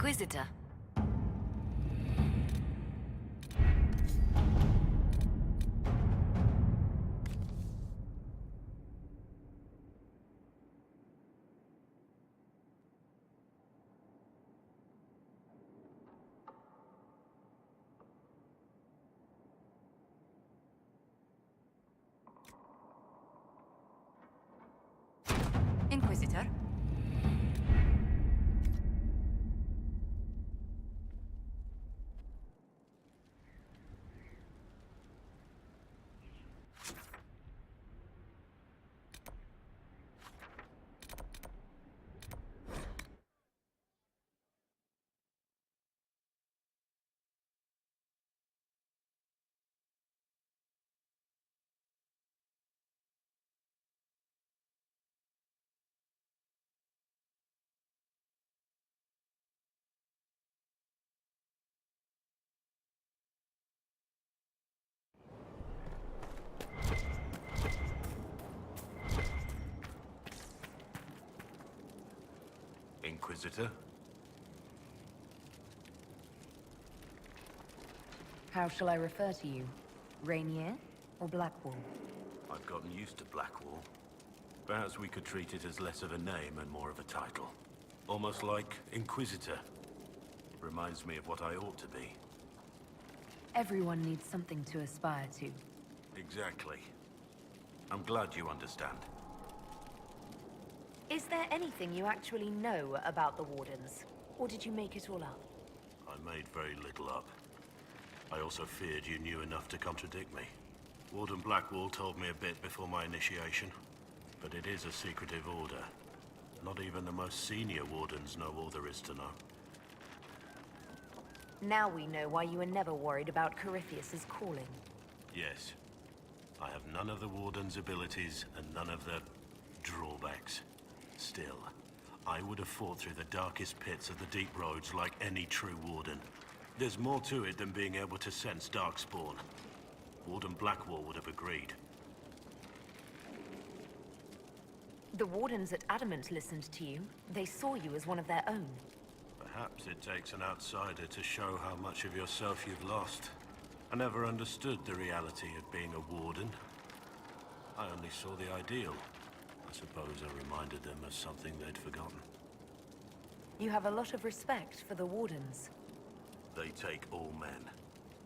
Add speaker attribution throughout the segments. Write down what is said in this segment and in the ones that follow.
Speaker 1: Inquisitor. Inquisitor?
Speaker 2: Inquisitor?
Speaker 1: How shall I refer to you? Rainier or Blackwall?
Speaker 2: I've gotten used to Blackwall. Perhaps we could treat it as less of a name and more of a title. Almost like Inquisitor. Reminds me of what I ought to be.
Speaker 1: Everyone needs something to aspire to.
Speaker 2: Exactly. I'm glad you understand.
Speaker 1: Is there anything you actually know about the Wardens? Or did you make it all up?
Speaker 2: I made very little up. I also feared you knew enough to contradict me. Warden Blackwall told me a bit before my initiation, but it is a secretive order. Not even the most senior Wardens know all there is to know.
Speaker 1: Now we know why you were never worried about Corypheus's calling.
Speaker 2: Yes. I have none of the Warden's abilities and none of the drawbacks. Still, I would have fought through the darkest pits of the deep roads like any true Warden. There's more to it than being able to sense darkspawn. Warden Blackwall would have agreed.
Speaker 1: The Wardens at Adamant listened to you. They saw you as one of their own.
Speaker 2: Perhaps it takes an outsider to show how much of yourself you've lost. I never understood the reality of being a Warden. I only saw the ideal. I suppose I reminded them of something they'd forgotten.
Speaker 1: You have a lot of respect for the Wardens.
Speaker 2: They take all men,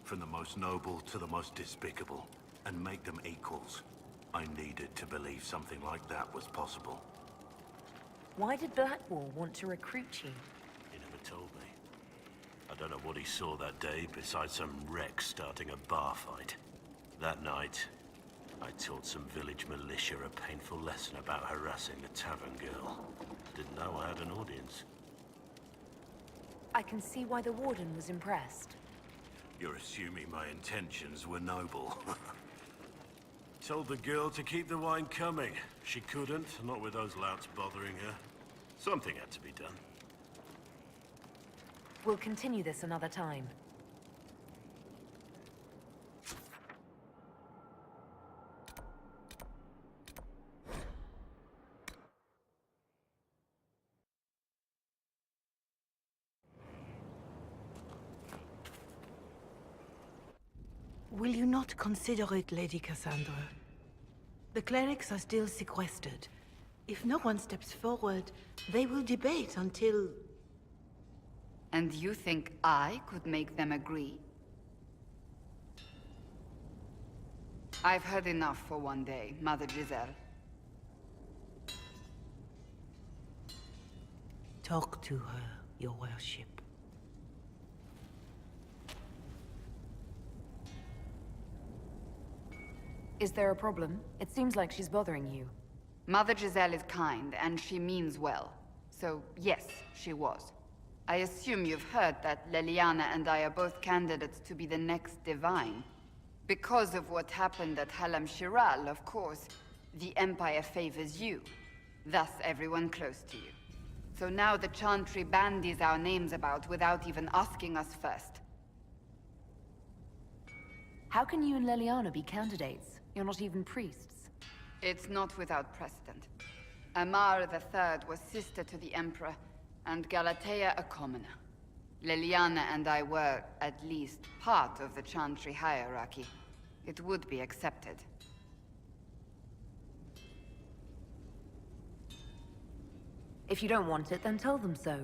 Speaker 2: from the most noble to the most despicable, and make them equals. I needed to believe something like that was possible.
Speaker 1: Why did Blackwall want to recruit you?
Speaker 2: He never told me. I don't know what he saw that day besides some wreck starting a bar fight. That night, I taught some village militia a painful lesson about harassing the tavern girl. Didn't know I had an audience.
Speaker 1: I can see why the Warden was impressed.
Speaker 2: You're assuming my intentions were noble. Told the girl to keep the wine coming. She couldn't, not with those louts bothering her. Something had to be done.
Speaker 1: We'll continue this another time.
Speaker 3: Will you not consider it, Lady Cassandra? The clerics are still sequestered. If no one steps forward, they will debate until...
Speaker 4: And you think I could make them agree? I've heard enough for one day, Mother Giselle.
Speaker 3: Talk to her, your worship.
Speaker 1: Is there a problem? It seems like she's bothering you.
Speaker 4: Mother Giselle is kind, and she means well. So, yes, she was. I assume you've heard that Leliana and I are both candidates to be the next Divine. Because of what happened at Halam Shiral, of course, the Empire favors you. Thus, everyone close to you. So now the Chantry bandies our names about without even asking us first.
Speaker 1: How can you and Leliana be candidates? You're not even priests.
Speaker 4: It's not without precedent. Amar III was sister to the Emperor, and Galatea a commoner. Leliana and I were, at least, part of the Chantry hierarchy. It would be accepted.
Speaker 1: If you don't want it, then tell them so.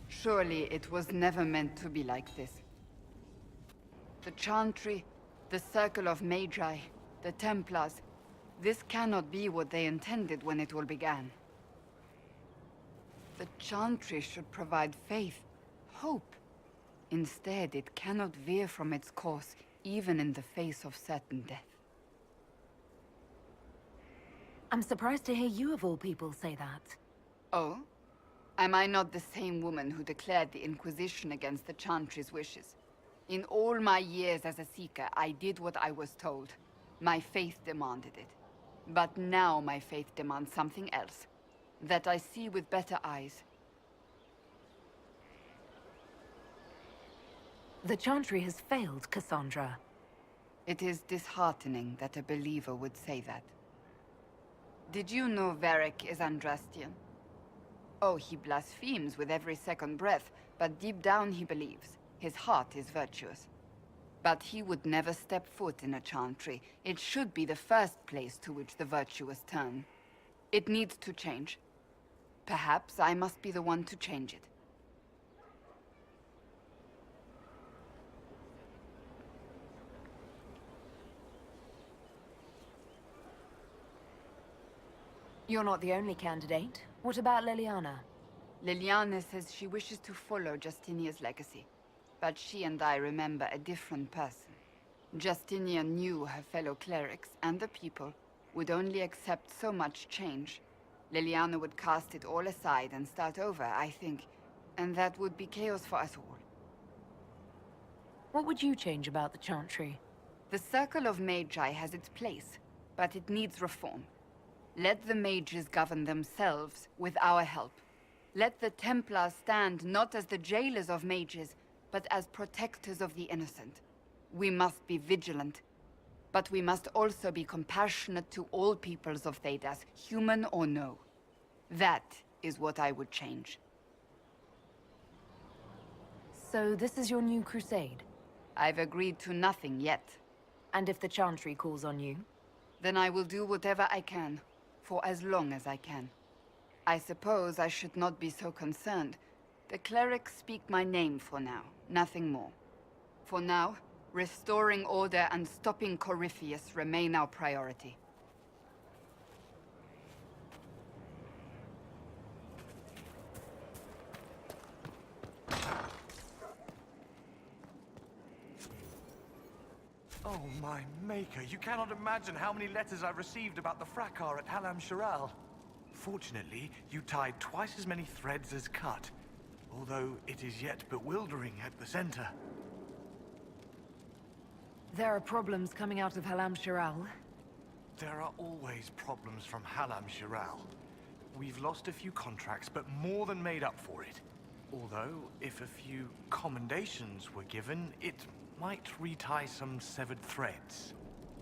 Speaker 4: Surely it was never meant to be like this. The Chantry, the Circle of Magi, the Templars, this cannot be what they intended when it all began. The Chantry should provide faith, hope. Instead, it cannot veer from its course, even in the face of certain death.
Speaker 1: I'm surprised to hear you of all people say that.
Speaker 4: Oh? Am I not the same woman who declared the Inquisition against the Chantry's wishes? In all my years as a Seeker, I did what I was told. My faith demanded it. But now my faith demands something else. That I see with better eyes.
Speaker 1: The Chantry has failed, Cassandra.
Speaker 4: It is disheartening that a believer would say that. Did you know Varric is Andrastian? Oh, he blasphemes with every second breath, but deep down he believes. His heart is virtuous. But he would never step foot in a Chantry. It should be the first place to which the virtuous turn. It needs to change. Perhaps I must be the one to change it.
Speaker 1: You're not the only candidate. What about Leliana?
Speaker 4: Leliana says she wishes to follow Justinia's legacy. But she and I remember a different person. Justinia knew her fellow clerics and the people would only accept so much change. Leliana would cast it all aside and start over, I think. And that would be chaos for us all.
Speaker 1: What would you change about the Chantry?
Speaker 4: The Circle of Magi has its place, but it needs reform. Let the mages govern themselves with our help. Let the Templars stand not as the jailers of mages, but as protectors of the innocent. We must be vigilant, but we must also be compassionate to all peoples of Thedas, human or no. That is what I would change.
Speaker 1: So this is your new crusade?
Speaker 4: I've agreed to nothing yet.
Speaker 1: And if the Chantry calls on you?
Speaker 4: Then I will do whatever I can, for as long as I can. I suppose I should not be so concerned. The clerics speak my name for now, nothing more. For now, restoring order and stopping Corypheus remain our priority.
Speaker 5: Oh, my maker, you cannot imagine how many letters I've received about the fracas at Halam Shiral. Fortunately, you tied twice as many threads as cut, although it is yet bewildering at the center.
Speaker 1: There are problems coming out of Halam Shiral.
Speaker 5: There are always problems from Halam Shiral. We've lost a few contracts, but more than made up for it. Although, if a few commendations were given, it might retie some severed threads.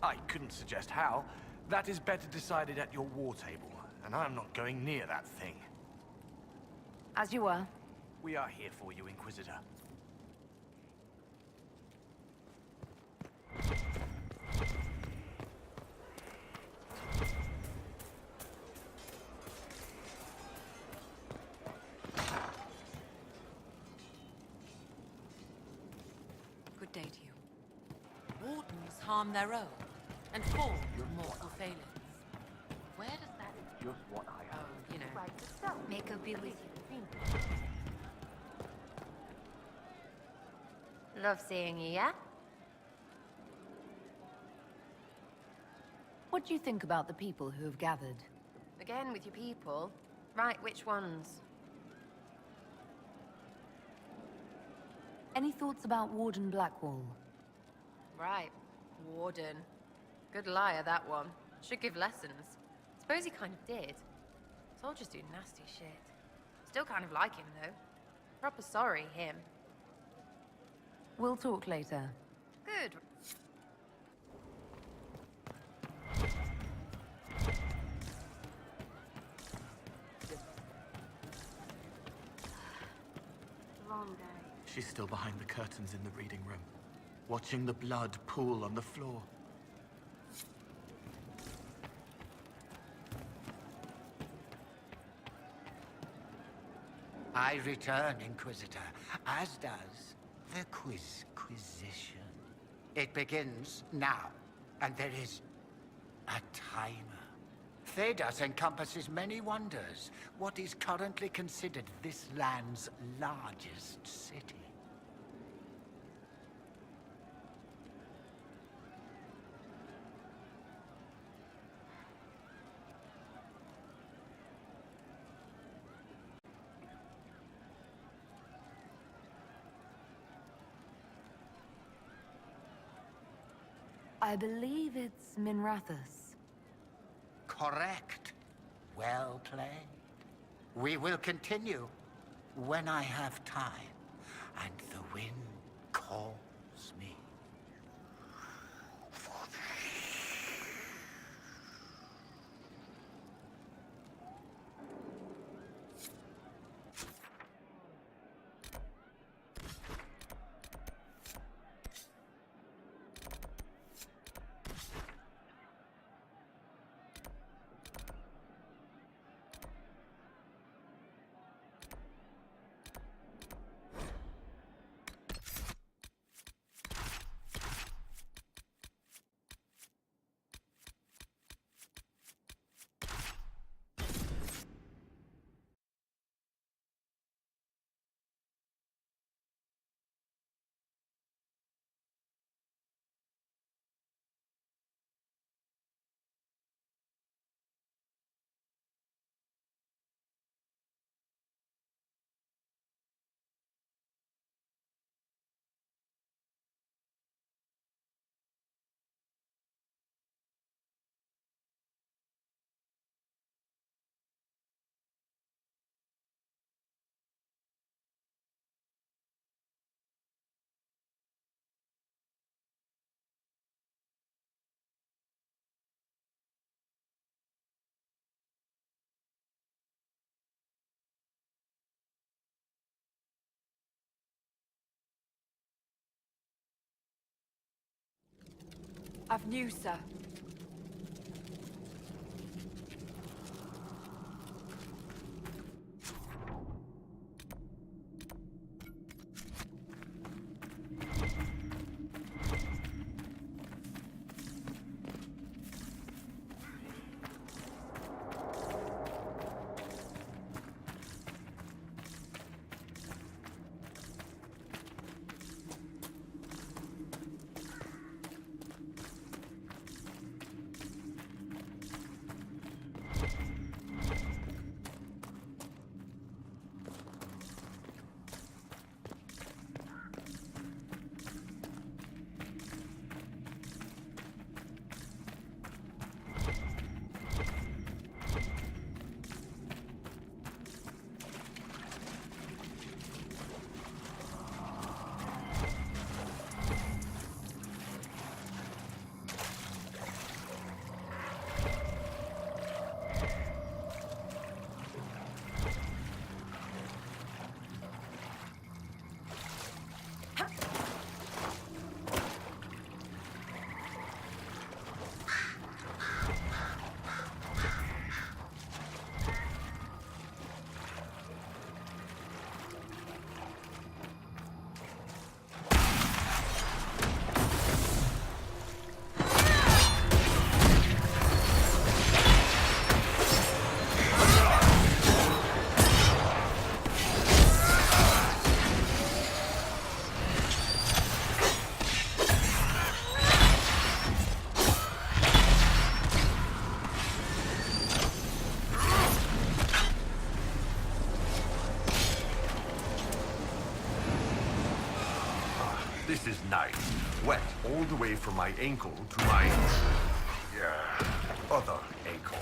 Speaker 5: I couldn't suggest how. That is better decided at your war table, and I'm not going near that thing.
Speaker 1: As you were.
Speaker 5: We are here for you, Inquisitor.
Speaker 6: Good day to you. Wardens harm their own and fall from mortal failings. Where does that...
Speaker 5: Just what I have.
Speaker 6: Oh, you know.
Speaker 1: Make her be with you.
Speaker 7: Love seeing you, yeah?
Speaker 1: What do you think about the people who have gathered?
Speaker 7: Again with your people. Right, which ones?
Speaker 1: Any thoughts about Warden Blackwall?
Speaker 7: Right, Warden. Good liar, that one. Should give lessons. Suppose he kind of did. Soldiers do nasty shit. Still kind of like him, though. Proper sorry, him.
Speaker 1: We'll talk later.
Speaker 7: Good.
Speaker 3: long day.
Speaker 5: She's still behind the curtains in the reading room, watching the blood pool on the floor.
Speaker 8: I return, Inquisitor, as does the Quizquisition. It begins now, and there is a timer. Thedas encompasses many wonders. What is currently considered this land's largest city.
Speaker 1: I believe it's Minrathous.
Speaker 8: Correct. Well played. We will continue when I have time, and the wind calls me.
Speaker 4: I've news, sir.
Speaker 9: This is nice. Wet all the way from my ankle to my... other ankle.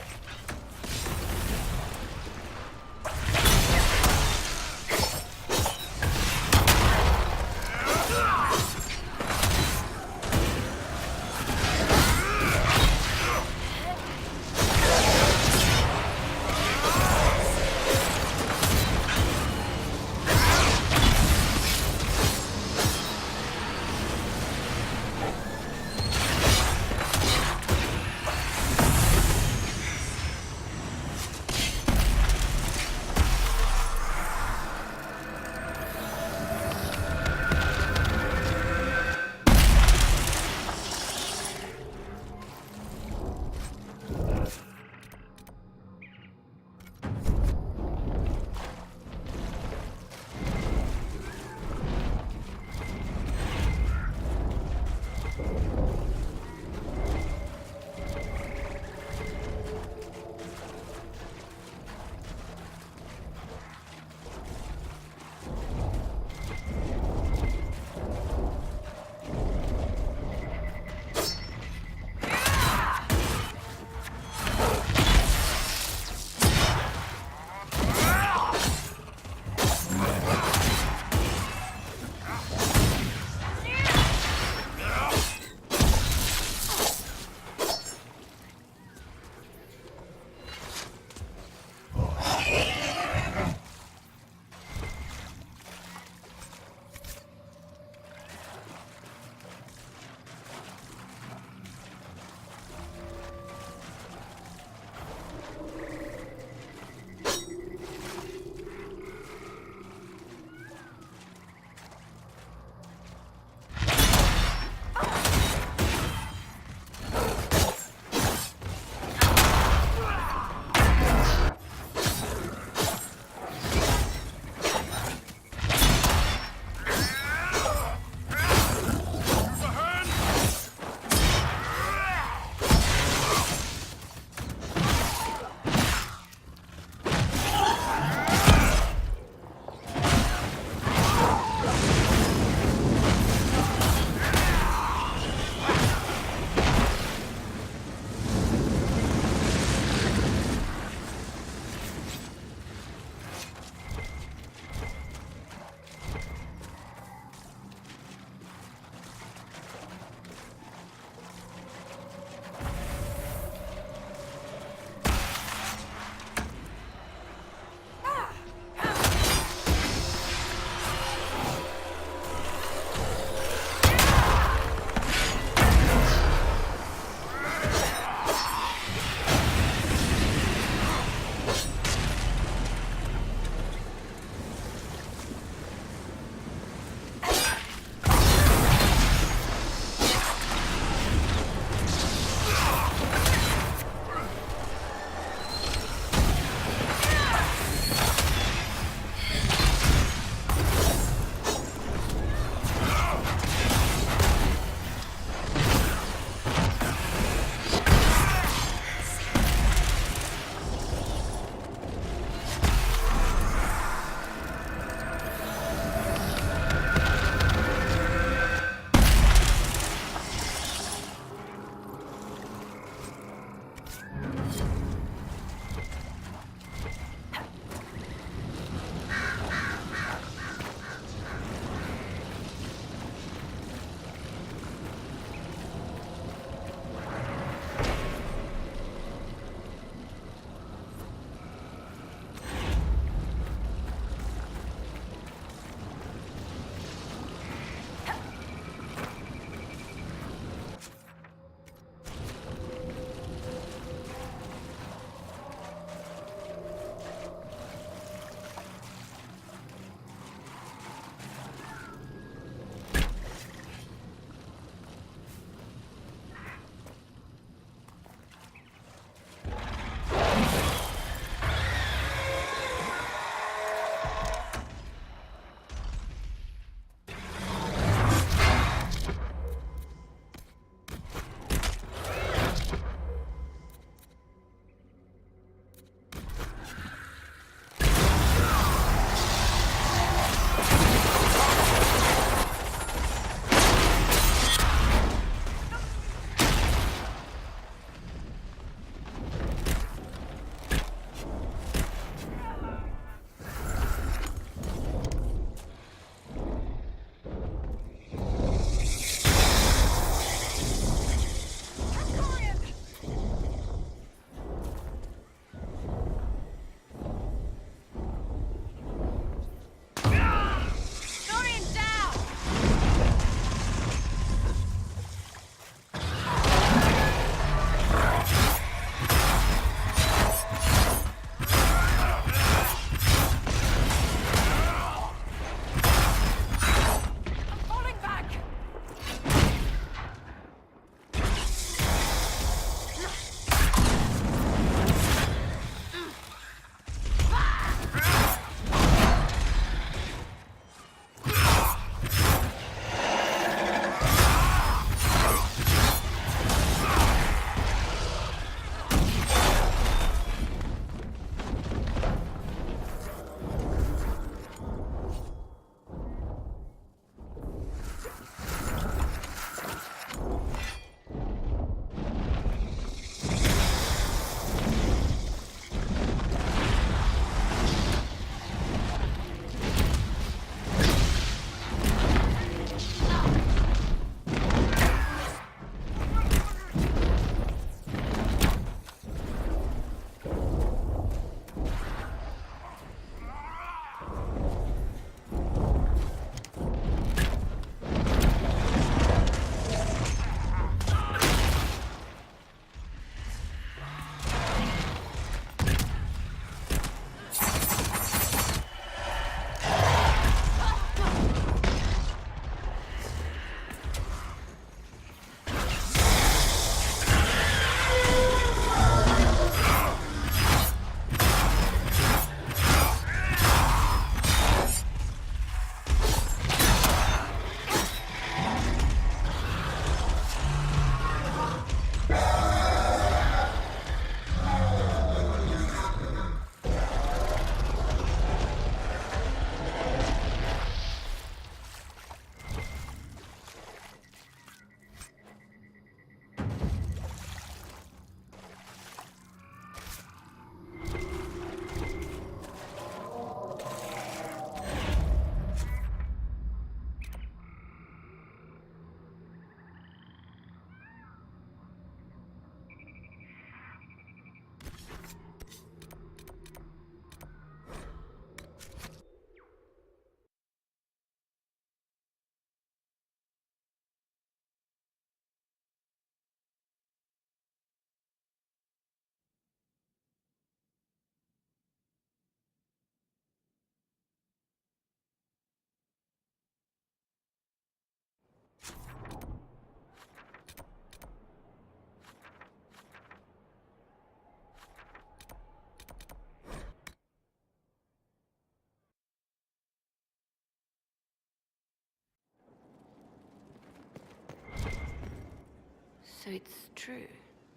Speaker 1: So it's true.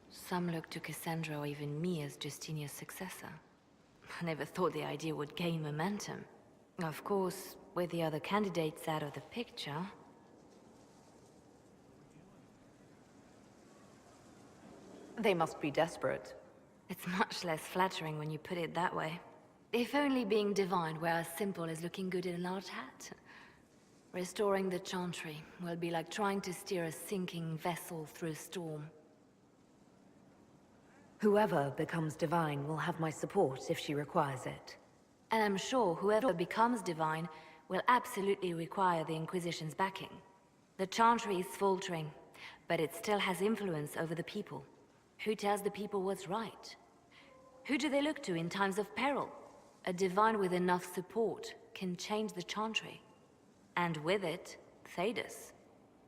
Speaker 1: Some look to Cassandra or even me as Justinia's successor. I never thought the idea would gain momentum. Of course, with the other candidates out of the picture... They must be desperate. It's much less flattering when you put it that way. If only being divine were as simple as looking good in a large hat. Restoring the Chantry will be like trying to steer a sinking vessel through a storm. Whoever becomes divine will have my support if she requires it. And I'm sure whoever becomes divine will absolutely require the Inquisition's backing. The Chantry is faltering, but it still has influence over the people. Who tells the people what's right? Who do they look to in times of peril? A divine with enough support can change the Chantry. And with it, Thedas.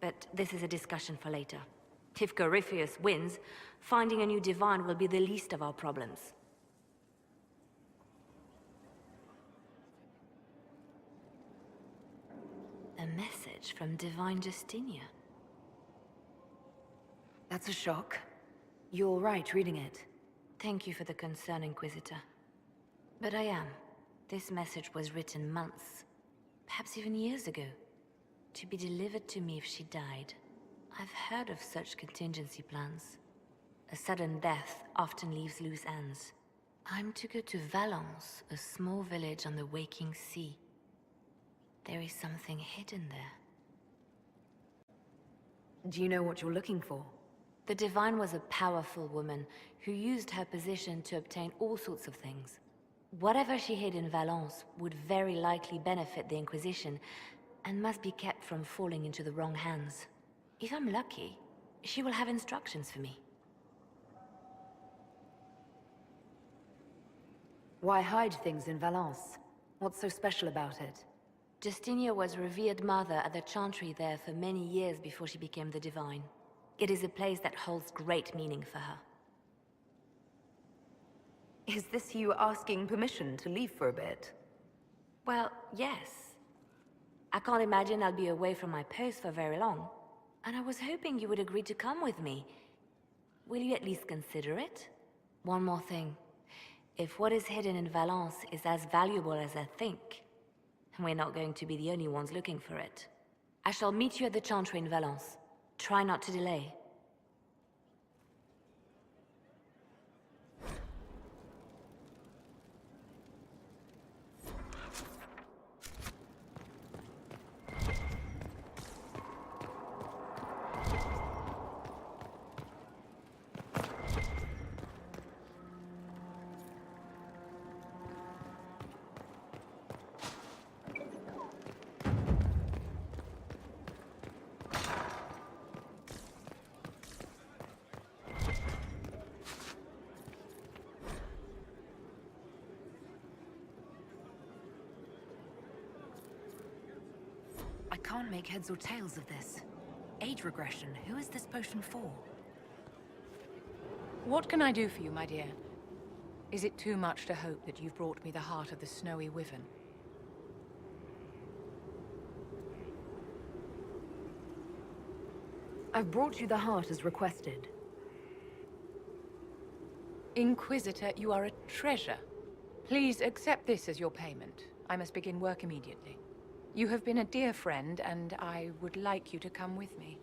Speaker 1: But this is a discussion for later. If Corypheus wins, finding a new divine will be the least of our problems. A message from Divine Justinia. That's a shock. You're all right reading it. Thank you for the concern, Inquisitor. But I am. This message was written months, perhaps even years ago, to be delivered to me if she died. I've heard of such contingency plans. A sudden death often leaves loose ends. I'm to go to Valence, a small village on the waking sea. There is something hidden there. Do you know what you're looking for? The Divine was a powerful woman who used her position to obtain all sorts of things. Whatever she hid in Valence would very likely benefit the Inquisition and must be kept from falling into the wrong hands. If I'm lucky, she will have instructions for me. Why hide things in Valence? What's so special about it? Justinia was revered mother at the Chantry there for many years before she became the Divine. It is a place that holds great meaning for her. Is this you asking permission to leave for a bit? Well, yes. I can't imagine I'll be away from my post for very long. And I was hoping you would agree to come with me. Will you at least consider it? One more thing. If what is hidden in Valence is as valuable as I think, we're not going to be the only ones looking for it. I shall meet you at the Chantry in Valence. Try not to delay. I can't make heads or tails of this. Age regression, who is this potion for?
Speaker 6: What can I do for you, my dear? Is it too much to hope that you've brought me the heart of the snowy wyvern?
Speaker 1: I've brought you the heart as requested.
Speaker 6: Inquisitor, you are a treasure. Please accept this as your payment. I must begin work immediately. You have been a dear friend, and I would like you to come with me.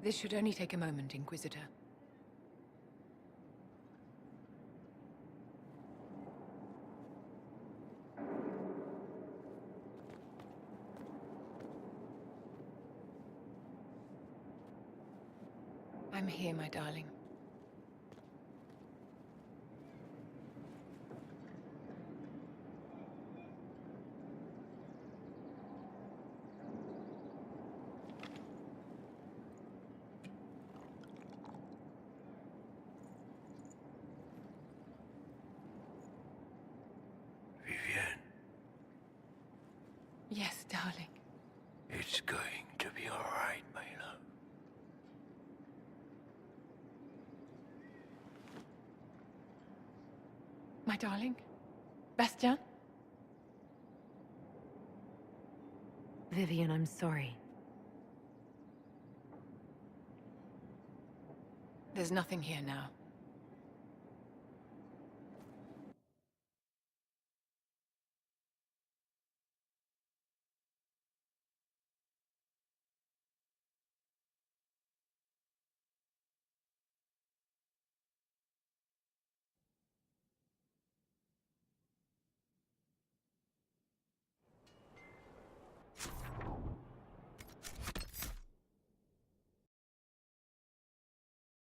Speaker 6: This should only take a moment, Inquisitor. I'm here, my darling.
Speaker 2: Vivienne.
Speaker 6: Yes, darling.
Speaker 10: It's going to be all right, my love.
Speaker 6: My darling? Bastian?
Speaker 1: Vivienne, I'm sorry.
Speaker 6: There's nothing here now.